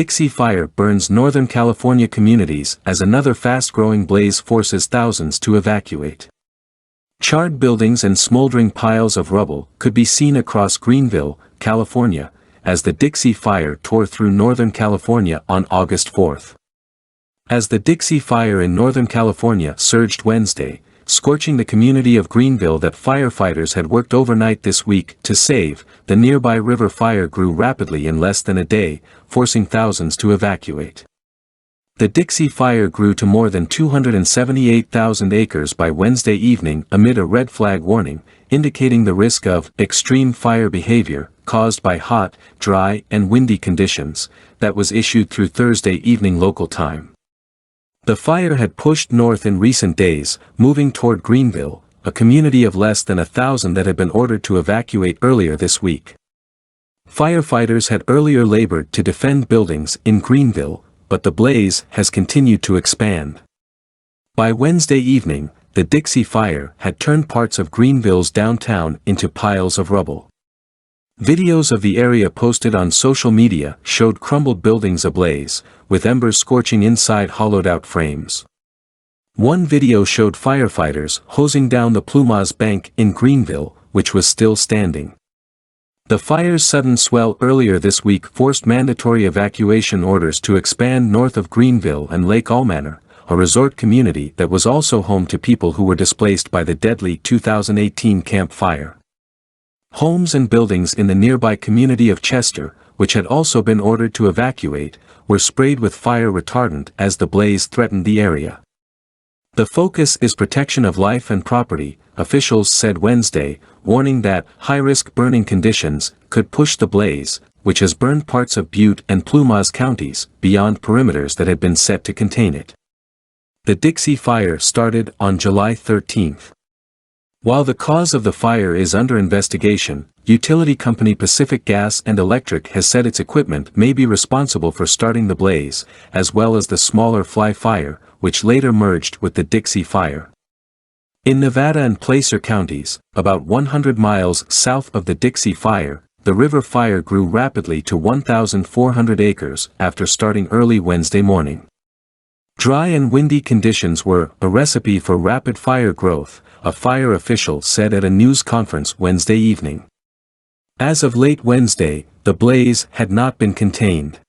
Dixie Fire burns Northern California communities as another fast-growing blaze forces thousands to evacuate. Charred buildings and smoldering piles of rubble could be seen across Greenville, California, as the Dixie Fire tore through Northern California on August 4. As the Dixie Fire in Northern California surged Wednesday, scorching the community of Greenville that firefighters had worked overnight this week to save, the nearby river fire grew rapidly in less than a day, forcing thousands to evacuate. The Dixie Fire grew to more than 278,000 acres by Wednesday evening amid a red flag warning, indicating the risk of extreme fire behavior caused by hot, dry, and windy conditions that was issued through Thursday evening local time. The fire had pushed north in recent days, moving toward Greenville, a community of less than 1,000 that had been ordered to evacuate earlier this week. Firefighters had earlier labored to defend buildings in Greenville, but the blaze has continued to expand. By Wednesday evening, the Dixie Fire had turned parts of Greenville's downtown into piles of rubble. Videos of the area posted on social media showed crumbled buildings ablaze, with embers scorching inside hollowed-out frames. One video showed firefighters hosing down the Plumas Bank in Greenville, which was still standing. The fire's sudden swell earlier this week forced mandatory evacuation orders to expand north of Greenville and Lake Allmanor, a resort community that was also home to people who were displaced by the deadly 2018 Camp Fire. Homes and buildings in the nearby community of Chester, which had also been ordered to evacuate, were sprayed with fire retardant as the blaze threatened the area. The focus is protection of life and property, officials said Wednesday, warning that high-risk burning conditions could push the blaze, which has burned parts of Butte and Plumas counties, beyond perimeters that had been set to contain it. The Dixie Fire started on July 13. While the cause of the fire is under investigation, utility company Pacific Gas and Electric has said its equipment may be responsible for starting the blaze, as well as the smaller Fly Fire, which later merged with the Dixie Fire. In Nevada and Placer counties, about 100 miles south of the Dixie Fire, the river fire grew rapidly to 1,400 acres after starting early Wednesday morning. Dry and windy conditions were a recipe for rapid fire growth, a fire official said at a news conference Wednesday evening. As of late Wednesday, the blaze had not been contained.